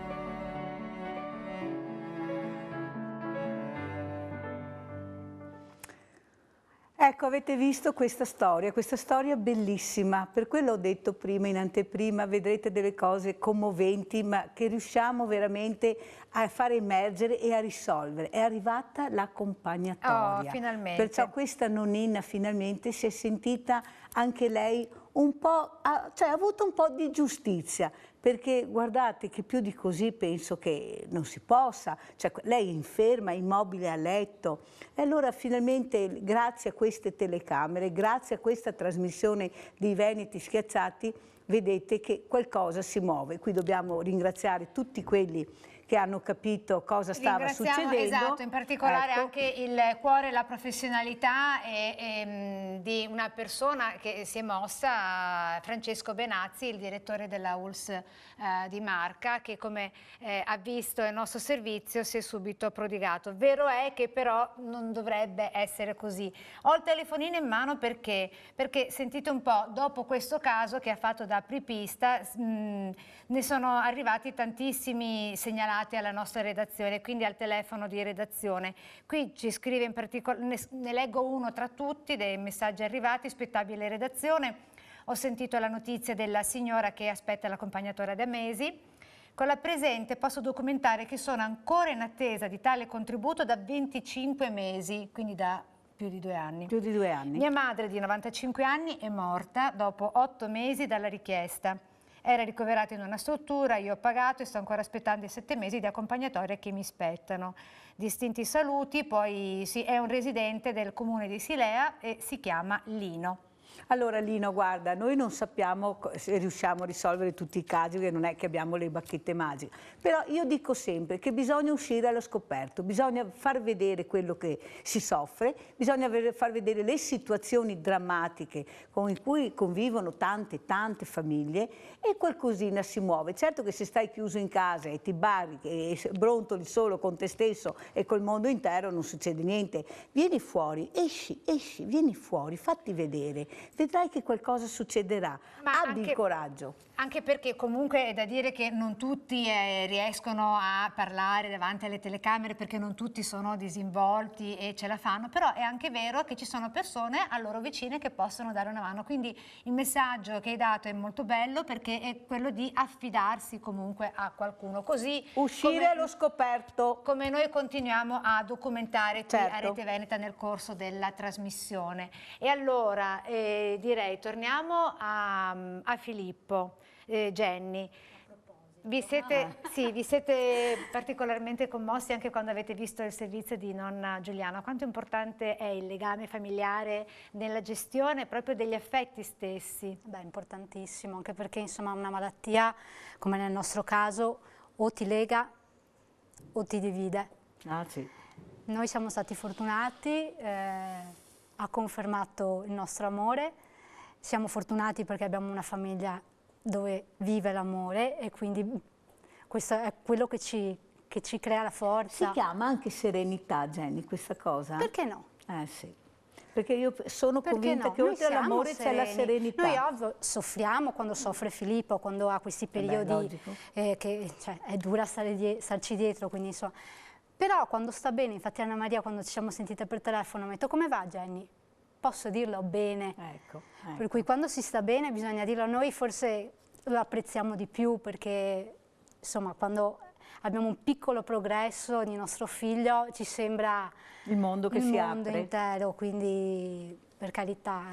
Ecco, avete visto questa storia bellissima, per quello ho detto prima, in anteprima, vedrete delle cose commoventi, ma che riusciamo veramente a fare emergere e a risolvere. È arrivata l'accompagnatoria. Oh, finalmente. Perciò questa nonnina finalmente si è sentita anche lei un po', cioè ha avuto un po' di giustizia, perché guardate che più di così penso che non si possa, cioè lei è inferma, immobile a letto, e allora finalmente grazie a queste telecamere, grazie a questa trasmissione di Veneti Schiacciati, vedete che qualcosa si muove. Qui dobbiamo ringraziare tutti quelli che hanno capito cosa stava succedendo. Esatto, in particolare ecco. anche il cuore e la professionalità di una persona che si è mossa, Francesco Benazzi, il direttore della ULSS di Marca, che come ha visto il nostro servizio si è subito prodigato. Vero è che però non dovrebbe essere così. Ho il telefonino in mano perché sentite un po', dopo questo caso che ha fatto da apripista, ne sono arrivati tantissimi segnalati alla nostra redazione, quindi al telefono di redazione. Qui ci scrive in particolare, ne leggo uno tra tutti dei messaggi arrivati: aspettabile redazione, ho sentito la notizia della signora che aspetta l'accompagnatore da mesi. Con la presente posso documentare che sono ancora in attesa di tale contributo da 25 mesi, quindi da più di 2 anni. Più di 2 anni. Mia madre di 95 anni è morta dopo 8 mesi dalla richiesta. Era ricoverata in una struttura, io ho pagato e sto ancora aspettando i 7 mesi di accompagnatoria che mi spettano. Distinti saluti, poi sì, è un residente del comune di Silea e si chiama Lino. Allora Lino, guarda, noi non sappiamo se riusciamo a risolvere tutti i casi, perché non è che abbiamo le bacchette magiche, però io dico sempre che bisogna uscire allo scoperto, bisogna far vedere quello che si soffre, bisogna far vedere le situazioni drammatiche con cui convivono tante famiglie, e qualcosina si muove. Certo che se stai chiuso in casa e ti barrichi e brontoli solo con te stesso e col mondo intero non succede niente. Vieni fuori, esci, vieni fuori, fatti vedere. Vedrai che qualcosa succederà. Abbi il coraggio. Anche perché comunque è da dire che non tutti riescono a parlare davanti alle telecamere, perché non tutti sono disinvolti e ce la fanno, però è anche vero che ci sono persone a loro vicine che possono dare una mano. Quindi il messaggio che hai dato è molto bello, perché è quello di affidarsi comunque a qualcuno. Così uscire allo scoperto. Come noi continuiamo a documentare qui a Certo. Rete Veneta nel corso della trasmissione. E allora direi torniamo a Filippo. Jenny, vi siete particolarmente commossi anche quando avete visto il servizio di nonna Giuliana. Quanto importante è il legame familiare nella gestione proprio degli affetti stessi? Beh, importantissimo, anche perché insomma una malattia, come nel nostro caso, o ti lega o ti divide. Ah, sì. Noi siamo stati fortunati, ha confermato il nostro amore, siamo fortunati perché abbiamo una famiglia dove vive l'amore, e quindi questo è quello che ci crea la forza. Si chiama anche serenità, Jenny, questa cosa? Perché no? Sì. Perché io sono convinta che oltre all'amore c'è la serenità. Noi ovvio soffriamo quando soffre Filippo, quando ha questi periodi che è dura starci dietro, quindi insomma. Però quando sta bene, infatti Anna Maria, quando ci siamo sentite per telefono, mi ha detto: come va Jenny? Posso dirlo bene. Ecco. Per cui quando si sta bene bisogna dirlo. Noi forse lo apprezziamo di più, perché insomma quando abbiamo un piccolo progresso di nostro figlio ci sembra il mondo che si apre. Il mondo intero, quindi per carità,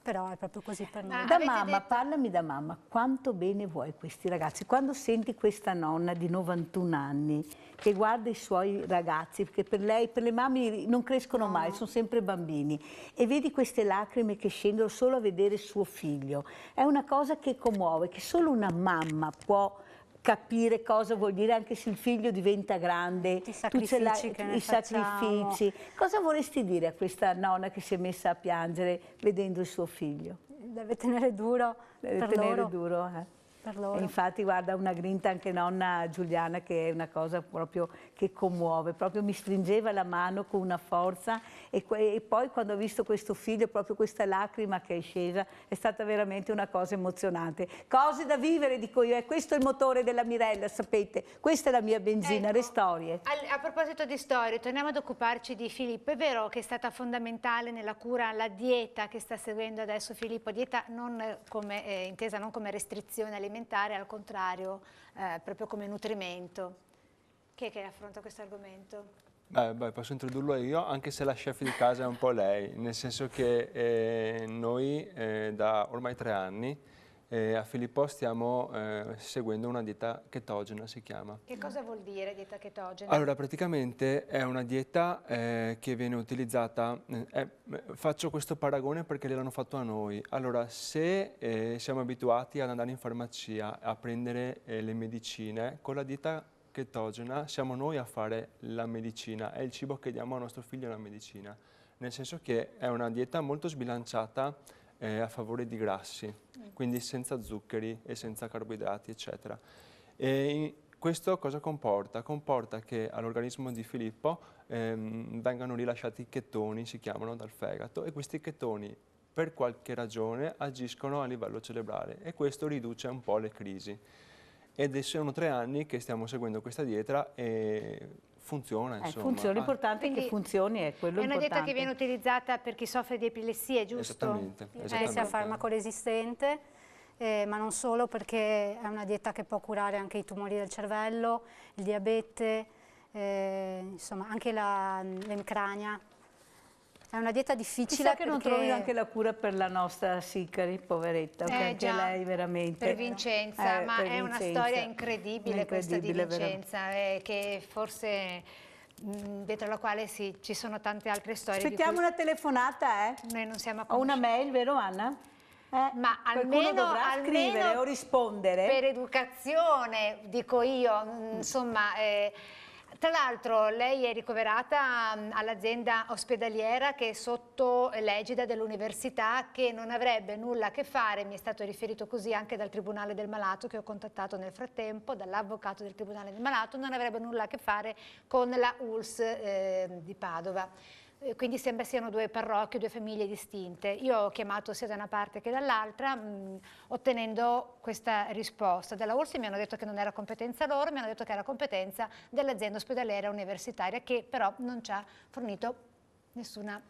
però è proprio così per noi. Da mamma, parlami da mamma, quanto bene vuoi questi ragazzi? Quando senti questa nonna di 91 anni che guarda i suoi ragazzi, perché per lei, per le mamme non crescono mai, sono sempre bambini, e vedi queste lacrime che scendono solo a vedere suo figlio, è una cosa che commuove, che solo una mamma può capire cosa vuol dire, anche se il figlio diventa grande, i sacrifici che ne facciamo. Cosa vorresti dire a questa nonna che si è messa a piangere vedendo il suo figlio? Deve tenere duro per loro. Per loro. E infatti guarda, una grinta anche nonna Giuliana, che è una cosa proprio che commuove, proprio mi stringeva la mano con una forza, e poi quando ho visto questo figlio, proprio questa lacrima che è scesa, è stata veramente una cosa emozionante. Cose da vivere, dico io, questo è il motore della Mirella, sapete, questa è la mia benzina, le storie. A proposito di storie, torniamo ad occuparci di Filippo. È vero che è stata fondamentale nella cura la dieta che sta seguendo adesso Filippo, dieta non come, intesa non come restrizione alimentare, al contrario, proprio come nutrimento. Chi è che affronta questo argomento? Beh, posso introdurlo io, anche se la chef di casa è un po' lei, nel senso che noi da ormai 3 anni A Filippo stiamo seguendo una dieta chetogena, si chiama. Che cosa vuol dire dieta chetogena? Allora, praticamente è una dieta che viene utilizzata, faccio questo paragone perché l'hanno fatto a noi. Allora, se siamo abituati ad andare in farmacia a prendere le medicine, con la dieta chetogena siamo noi a fare la medicina, è il cibo che diamo a nostro figlio la medicina, nel senso che è una dieta molto sbilanciata a favore di grassi, quindi senza zuccheri e senza carboidrati, eccetera. Questo cosa comporta? Comporta che all'organismo di Filippo vengano rilasciati i chetoni, si chiamano, dal fegato, e questi chetoni per qualche ragione agiscono a livello cerebrale e questo riduce un po' le crisi. Ed sono 3 anni che stiamo seguendo questa dieta e funziona, insomma. Funziona, l'importante è che funzioni, è quello importante. È una dieta che viene utilizzata per chi soffre di epilessia, giusto? Esattamente. Che sia farmaco resistente, ma non solo, perché è una dieta che può curare anche i tumori del cervello, il diabete, insomma anche l'emicrania. È una dieta difficile. Chissà che non trovi anche la cura per la nostra Sicari, poveretta, perché già, lei veramente... Per Vincenza, ma è una storia incredibile questa di Vincenza, che forse dietro la quale ci sono tante altre storie. Aspettiamo una telefonata, Noi non siamo a o una mail, vero Anna? Ma qualcuno dovrà scrivere o rispondere. Per educazione, dico io, insomma... Tra l'altro lei è ricoverata all'azienda ospedaliera che è sotto l'egida dell'università, che non avrebbe nulla a che fare, mi è stato riferito così anche dal Tribunale del Malato che ho contattato nel frattempo, dall'avvocato del Tribunale del Malato, non avrebbe nulla a che fare con la ULSS di Padova. Quindi sembra siano 2 parrocchie, 2 famiglie distinte. Io ho chiamato sia da una parte che dall'altra ottenendo questa risposta. Dalla ULSS mi hanno detto che non era competenza loro, mi hanno detto che era competenza dell'azienda ospedaliera universitaria, che però non ci ha fornito nessuna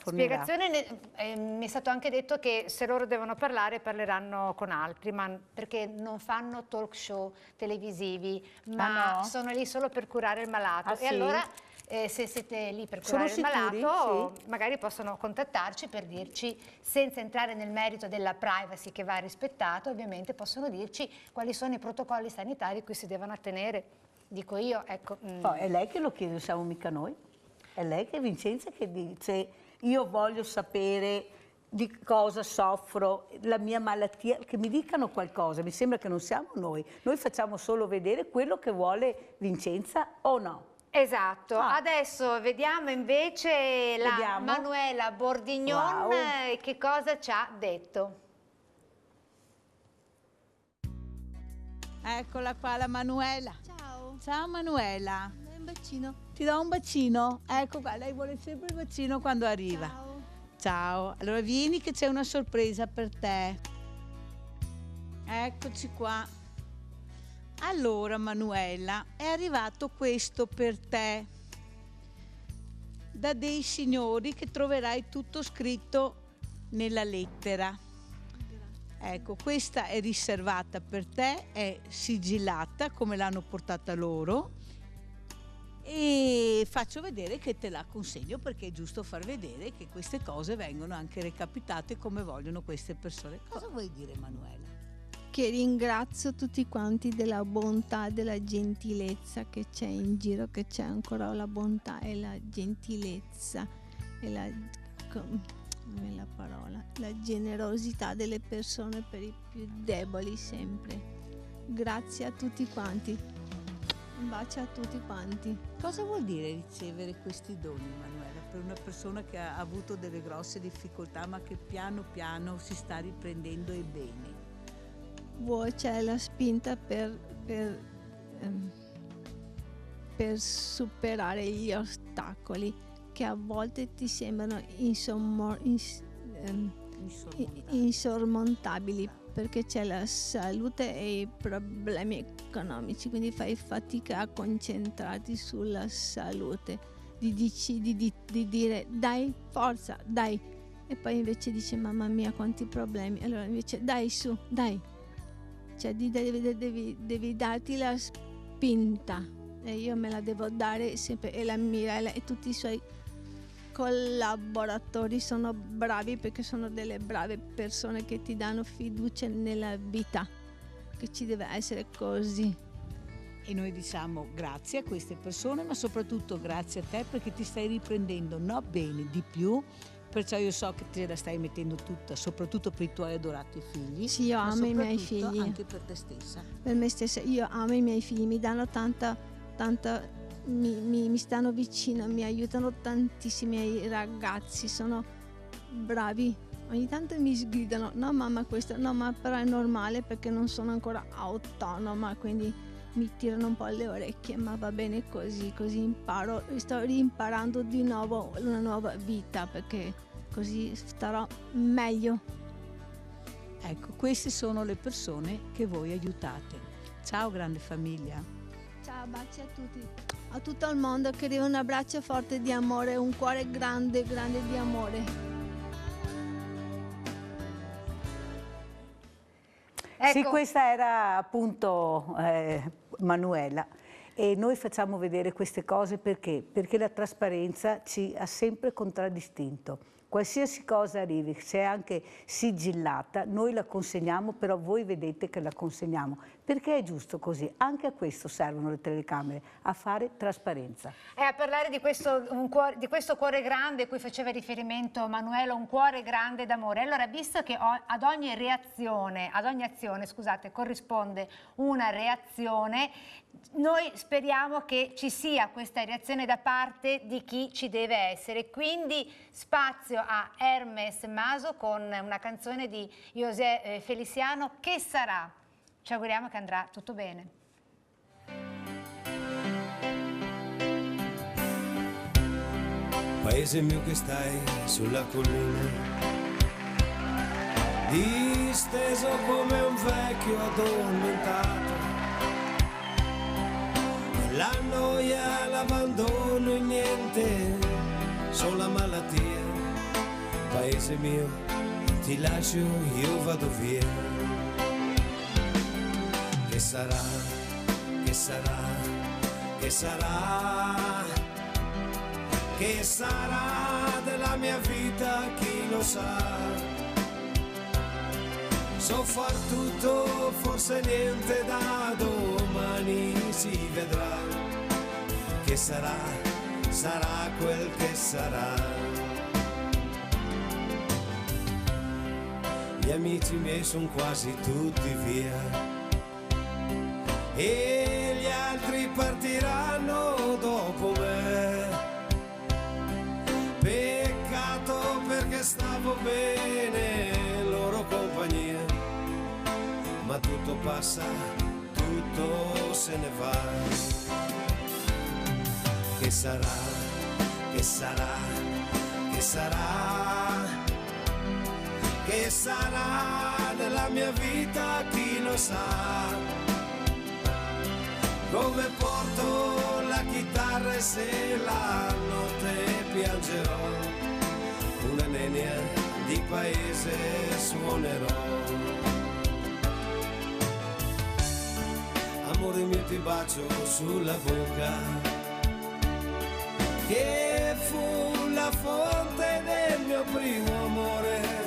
spiegazione. Mi è stato anche detto che se loro devono parlare parleranno con altri, perché non fanno talk show televisivi, ma sono lì solo per curare il malato. E allora se siete lì per curare il malato, magari possono contattarci per dirci, senza entrare nel merito della privacy che va rispettato, ovviamente possono dirci quali sono i protocolli sanitari cui si devono attenere. Dico io, ecco. È lei che lo chiede, non siamo mica noi. È lei che è Vincenza che dice: io voglio sapere di cosa soffro, la mia malattia, che mi dicano qualcosa. Mi sembra che non siamo noi facciamo solo vedere quello che vuole Vincenza o no. Esatto, adesso vediamo invece la Manuela Bordignon che cosa ci ha detto. Eccola qua la Manuela. Ciao. Ciao Manuela. Un bacino. Ti do un bacino? Ecco qua, lei vuole sempre il bacino quando arriva. Ciao. Ciao, allora vieni che c'è una sorpresa per te. Eccoci qua. Allora Manuela, è arrivato questo per te, da dei signori che troverai tutto scritto nella lettera. Ecco, questa è riservata per te, è sigillata come l'hanno portata loro e faccio vedere che te la consegno perché è giusto far vedere che queste cose vengono anche recapitate come vogliono queste persone. Cosa vuoi dire Manuela? Che ringrazio tutti quanti della bontà, della gentilezza che c'è in giro, che c'è ancora la bontà e la gentilezza e la generosità delle persone per i più deboli sempre. Grazie a tutti quanti. Un bacio a tutti quanti. Cosa vuol dire ricevere questi doni, Manuela, per una persona che ha avuto delle grosse difficoltà ma che piano piano si sta riprendendo e bene? C'è la spinta per superare gli ostacoli che a volte ti sembrano insormontabili, perché c'è la salute e i problemi economici, quindi fai fatica a concentrarti sulla salute, di dire dai, forza, dai, e poi invece dice mamma mia quanti problemi, allora invece dai su, dai. Cioè devi darti la spinta e io me la devo dare sempre, e la Mirella e tutti i suoi collaboratori sono bravi, perché sono delle brave persone che ti danno fiducia nella vita, che ci deve essere così. E noi diciamo grazie a queste persone, ma soprattutto grazie a te, perché ti stai riprendendo bene di più. Perciò io so che te la stai mettendo tutta, soprattutto per i tuoi adorati figli. Sì, io amo i miei figli. Anche per te stessa. Per me stessa, io amo i miei figli, mi danno tanta mi stanno vicino, mi aiutano tantissimo. I miei ragazzi sono bravi. Ogni tanto mi sgridano: no mamma questo, no ma però è normale perché non sono ancora autonoma, quindi mi tirano un po' le orecchie, ma va bene così imparo, sto rimparando di nuovo una nuova vita, perché così starò meglio. Ecco, queste sono le persone che voi aiutate. Ciao grande famiglia. Ciao, baci a tutti, a tutto il mondo, che arriva un abbraccio forte di amore, un cuore grande di amore. Ecco. Sì, questa era appunto Manuela, e noi facciamo vedere queste cose perché la trasparenza ci ha sempre contraddistinto. Qualsiasi cosa arrivi, se è anche sigillata, noi la consegniamo, però voi vedete che la consegniamo, perché è giusto così. Anche a questo servono le telecamere, a fare trasparenza. A parlare di questo cuore grande a cui faceva riferimento Manuela, un cuore grande d'amore. Allora, visto che ad ogni azione, scusate, corrisponde una reazione, noi speriamo che ci sia questa reazione da parte di chi ci deve essere. Quindi spazio a Hermes Maso con una canzone di José Feliciano, Che sarà? Ci auguriamo che andrà tutto bene. Paese mio che stai sulla collina, disteso come un vecchio addormentato, la noia, l'abbandono e niente, solo la malattia. Paese mio, ti lascio, io vado via. Che sarà, che sarà, che sarà, che sarà della mia vita, chi lo sa. So far tutto, forse niente, da domani si vedrà. Che sarà, sarà quel che sarà. Gli amici miei son quasi tutti via e gli altri partiranno dopo me. Peccato, perché stavo bene in loro compagnia, ma tutto passa, tutto se ne va. Che sarà, che sarà, che sarà, che sarà della mia vita, chi lo sa. Come porto la chitarra e se la notte piangerò, una nenia di paese suonerò. Amore mio, ti bacio sulla bocca, che fu la fonte del mio primo amore.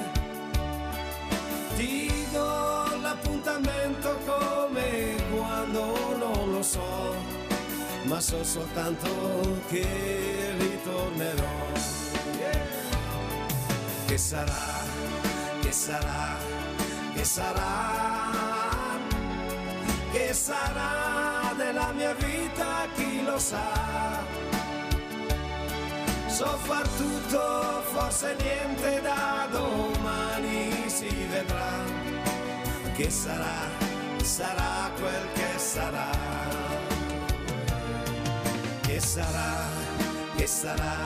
Ti do l'appuntamento come quando non lo so, ma so soltanto che ritornerò. Che sarà, che sarà, che sarà, che sarà della mia vita, chi lo sa. So far tutto, forse niente, da domani si vedrà. Che sarà, sarà quel che sarà. Che sarà, che sarà,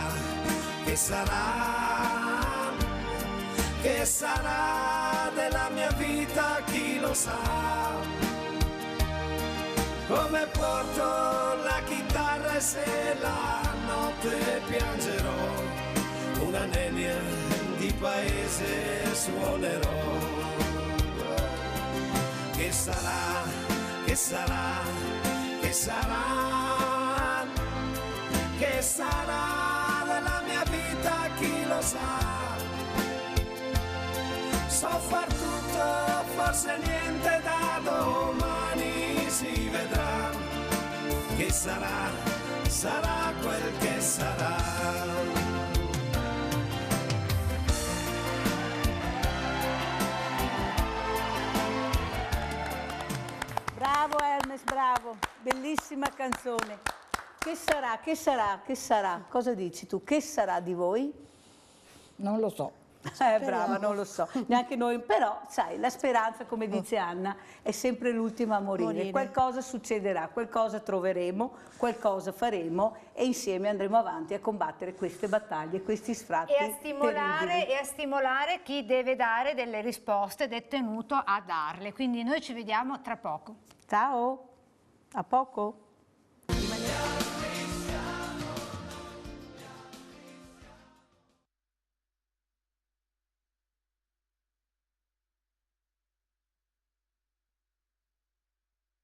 che sarà, che sarà della mia vita, chi lo sa. Come porto la chitarra e se la notte piangerò, una nenia di paese suonerò. Che sarà, che sarà, che sarà, che sarà della mia vita, lo sa. So far tutto, forse niente, da domani si vedrà. Che sarà, sarà quel che sarà. Bravo Hermes, bravo, bellissima canzone. Che sarà, che sarà, che sarà? Cosa dici tu? Che sarà di voi? Non lo so. Brava, non lo so, neanche noi, però sai, la speranza, come dice Anna, è sempre l'ultima a morire. Qualcosa succederà, qualcosa troveremo, qualcosa faremo e insieme andremo avanti a combattere queste battaglie, questi sfratti terribili. E a stimolare chi deve dare delle risposte ed è tenuto a darle. Quindi noi ci vediamo tra poco. Ciao, a poco.